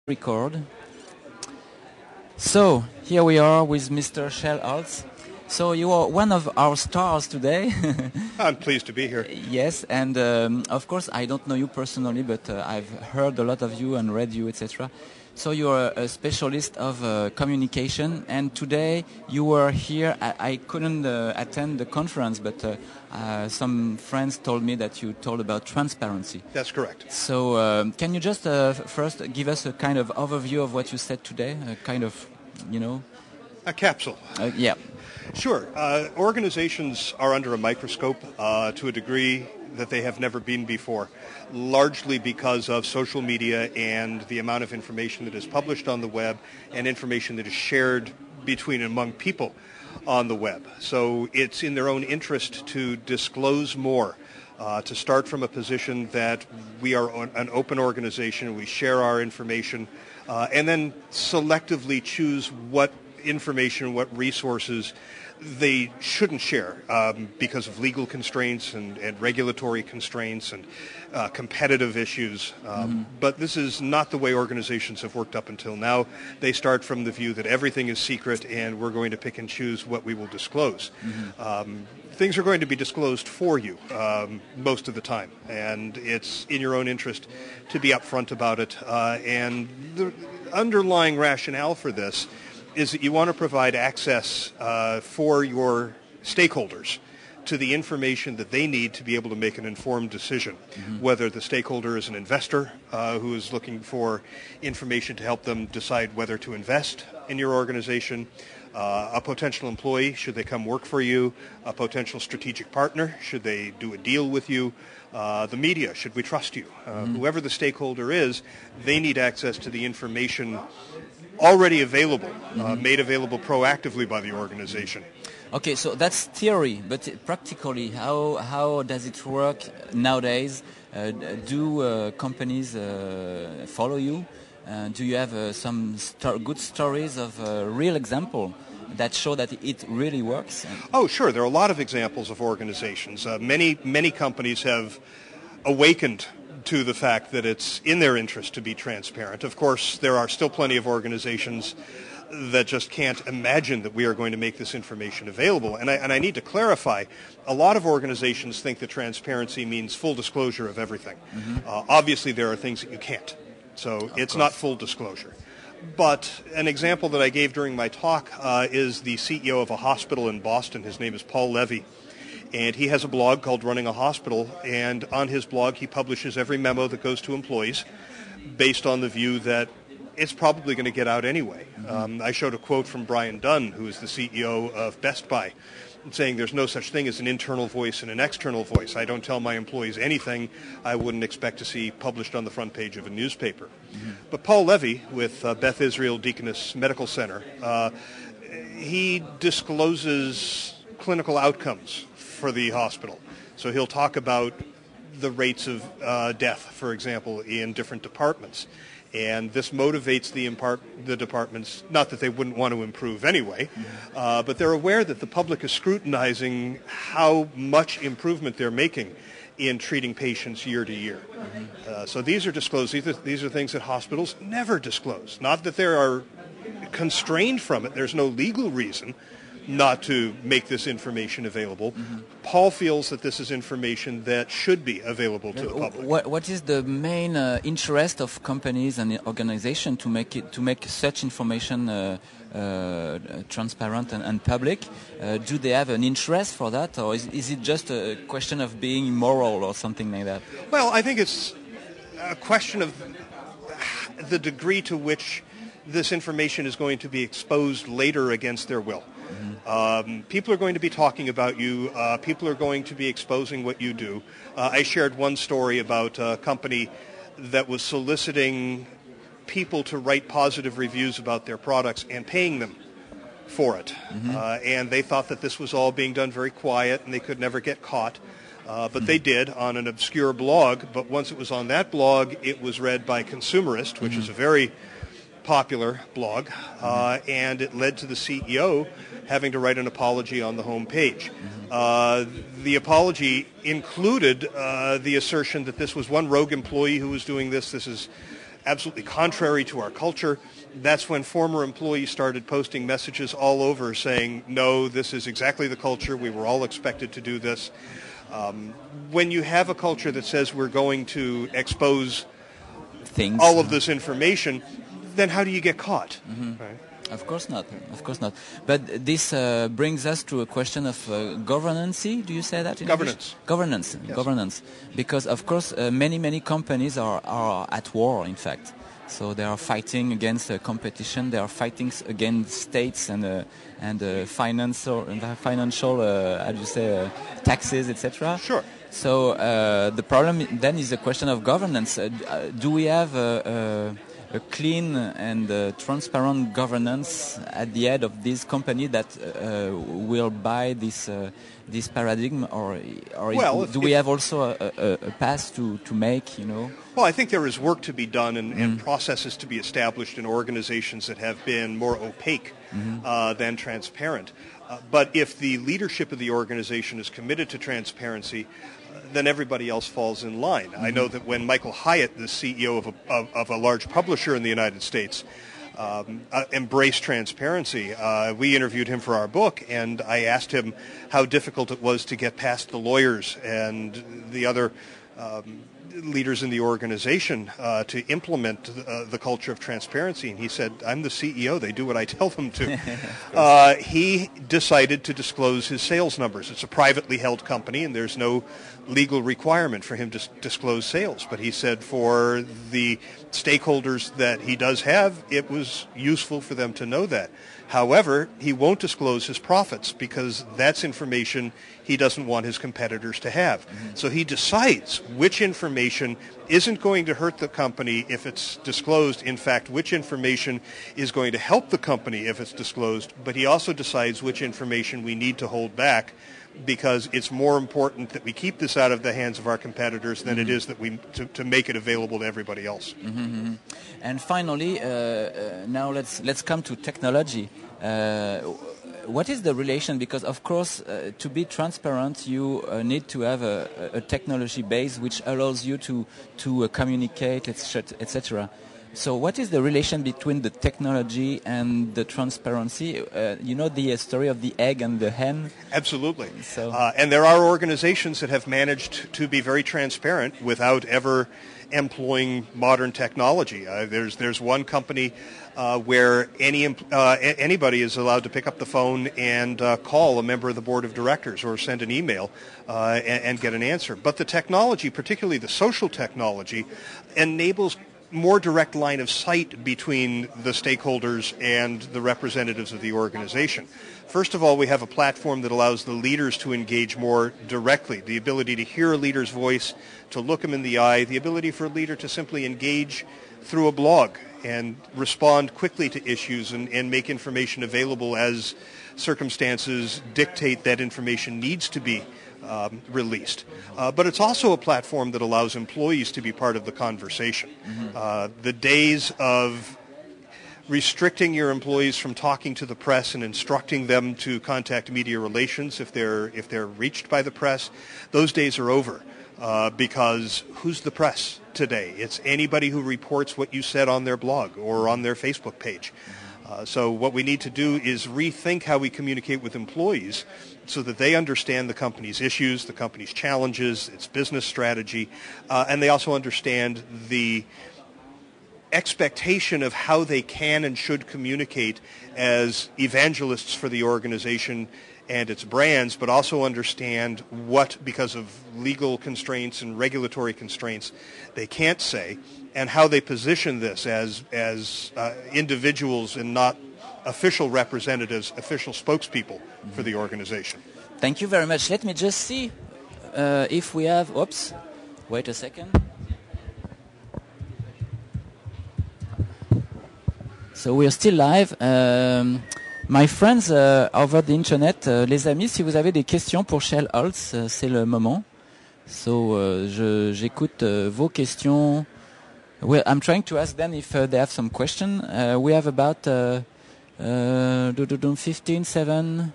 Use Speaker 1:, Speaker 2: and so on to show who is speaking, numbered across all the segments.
Speaker 1: Record. So here we are with Mr. Shel Holtz. So you are one of our stars today.
Speaker 2: I'm pleased to be here.
Speaker 1: Yes, and of course I don't know you personally, but I've heard a lot of you and read you, etc. So you are a specialist of communication, and today you were here. I couldn't attend the conference, but some friends told me that you told about transparency.
Speaker 2: That's correct.
Speaker 1: So can you just first give us a kind of overview of what you said today, a kind of,
Speaker 2: A capsule.
Speaker 1: Yeah.
Speaker 2: Sure. Organizations are under a microscope to a degree that they have never been before, largely because of social media and the amount of information that is published on the web and information that is shared between and among people on the web. So it's in their own interest to disclose more, to start from a position that we are an open organization, we share our information, and then selectively choose what information, what resources they shouldn't share because of legal constraints and regulatory constraints and competitive issues. But this is not the way organizations have worked up until now. They start from the view that everything is secret and we're going to pick and choose what we will disclose. Things are going to be disclosed for you most of the time, and it's in your own interest to be upfront about it. And the underlying rationale for this is that you want to provide access for your stakeholders to the information that they need to be able to make an informed decision, whether the stakeholder is an investor who is looking for information to help them decide whether to invest in your organization, a potential employee, should they come work for you, a potential strategic partner, should they do a deal with you, the media, should we trust you? Whoever the stakeholder is, they need access to the information already available, made available proactively by the organization.
Speaker 1: Okay, so that's theory, but practically, how does it work nowadays? Do companies follow you? Do you have some good stories of real example that show that it really works?
Speaker 2: Oh, sure. There are a lot of examples of organizations. Many companies have awakened to the fact that it's in their interest to be transparent. Of course, there are still plenty of organizations that just can't imagine that we are going to make this information available. And I need to clarify, a lot of organizations think that transparency means full disclosure of everything. Obviously, there are things that you can't. So it's not full disclosure. But an example that I gave during my talk is the CEO of a hospital in Boston. His name is Paul Levy. And he has a blog called Running a Hospital, and on his blog he publishes every memo that goes to employees based on the view that it's probably going to get out anyway. I showed a quote from Brian Dunn, who is the CEO of Best Buy, saying there's no such thing as an internal voice and an external voice. I don't tell my employees anything I wouldn't expect to see published on the front page of a newspaper. But Paul Levy with Beth Israel Deaconess Medical Center, he discloses clinical outcomes for the hospital. So he'll talk about the rates of death, for example, in different departments. And this motivates the departments, not that they wouldn't want to improve anyway, but they're aware that the public is scrutinizing how much improvement they're making in treating patients year to year. So these are disclosed. These are things that hospitals never disclose. Not that they are constrained from it. There's no legal reason not to make this information available. Paul feels that this is information that should be available to the public.
Speaker 1: What is the main interest of companies and organizations to make such information transparent and public? Do they have an interest for that, or is it just a question of being moral or something like that?
Speaker 2: Well, I think it's a question of the degree to which this information is going to be exposed later against their will. People are going to be talking about you. People are going to be exposing what you do. I shared one story about a company that was soliciting people to write positive reviews about their products and paying them for it. And they thought that this was all being done very quiet and they could never get caught. But they did on an obscure blog. But once it was on that blog, it was read by Consumerist, which is a very popular blog, and it led to the CEO having to write an apology on the home page. The apology included the assertion that this was one rogue employee who was doing this. This is absolutely contrary to our culture. That's when former employees started posting messages all over saying, no, this is exactly the culture. We were all expected to do this. When you have a culture that says we're going to expose
Speaker 1: things,
Speaker 2: all of this information, then how do you get caught?
Speaker 1: Mm-hmm.
Speaker 2: Right?
Speaker 1: Of course not. Of course not. But this brings us to a question of governance. Do you say that in
Speaker 2: Governance.
Speaker 1: English? Governance.
Speaker 2: Yes.
Speaker 1: Governance. Because of course many companies are at war. In fact, so they are fighting against competition. They are fighting against states and financial how do you say taxes, etc.
Speaker 2: Sure.
Speaker 1: So the problem then is the question of governance. Do we have a clean and transparent governance at the head of this company that will buy this paradigm, or do we have also a path to make, you know?
Speaker 2: Well, I think there is work to be done and processes to be established in organizations that have been more opaque than transparent. But if the leadership of the organization is committed to transparency, then everybody else falls in line. I know that when Michael Hyatt, the CEO of a large publisher in the United States, embraced transparency, we interviewed him for our book, and I asked him how difficult it was to get past the lawyers and the other leaders in the organization to implement the culture of transparency. And he said, I'm the CEO. They do what I tell them to. He decided to disclose his sales numbers. It's a privately held company, and there's no legal requirement for him to disclose sales. But he said for the stakeholders that he does have, it was useful for them to know that. However, he won't disclose his profits because that's information he doesn't want his competitors to have. So he decides which information isn't going to hurt the company if it's disclosed. In fact, which information is going to help the company if it's disclosed. But he also decides which information we need to hold back, because it's more important that we keep this out of the hands of our competitors than it is that we to make it available to everybody else.
Speaker 1: And finally, now let's come to technology. What is the relation? Because of course, to be transparent, you need to have a technology base which allows you to communicate, etc. So what is the relation between the technology and the transparency? You know the story of the egg and the hen?
Speaker 2: Absolutely.
Speaker 1: So.
Speaker 2: And there are organizations that have managed to be very transparent without ever employing modern technology. There's one company where anybody is allowed to pick up the phone and call a member of the board of directors or send an email and get an answer. But the technology, particularly the social technology, enables more direct line of sight between the stakeholders and the representatives of the organization. First of all, we have a platform that allows the leaders to engage more directly, the ability to hear a leader's voice, to look him in the eye, the ability for a leader to simply engage through a blog and respond quickly to issues and make information available as circumstances dictate that information needs to be released. But it's also a platform that allows employees to be part of the conversation. The days of restricting your employees from talking to the press and instructing them to contact media relations if they're reached by the press, those days are over. Because who's the press today? It's anybody who reports what you said on their blog or on their Facebook page. So what we need to do is rethink how we communicate with employees so that they understand the company's issues, the company's challenges, its business strategy, and they also understand the expectation of how they can and should communicate as evangelists for the organization and its brands, but also understand what, because of legal constraints and regulatory constraints, they can't say, and how they position this as individuals and not official representatives, official spokespeople for the organization.
Speaker 1: Thank you very much. Let me just see if we have... Oops, wait a second. So we are still live. My friends over the internet, les amis, si vous avez des questions pour Shel Holtz, c'est le moment. So j'écoute vos questions. Well, I'm trying to ask them if they have some question. We have about 15, 7.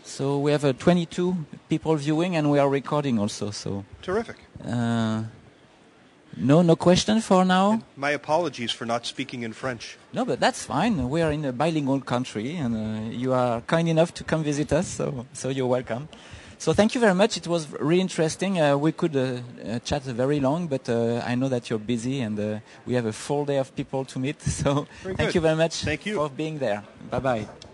Speaker 1: So we have 22 people viewing, and we are recording also. So
Speaker 2: terrific.
Speaker 1: No question for now?
Speaker 2: And my apologies for not speaking in French.
Speaker 1: No, but that's fine. We are in a bilingual country, and you are kind enough to come visit us, so you're welcome. So thank you very much. It was really interesting. We could chat very long, but I know that you're busy, and we have a full day of people to meet. So thank you very much
Speaker 2: Thank you.
Speaker 1: for being there. Bye-bye.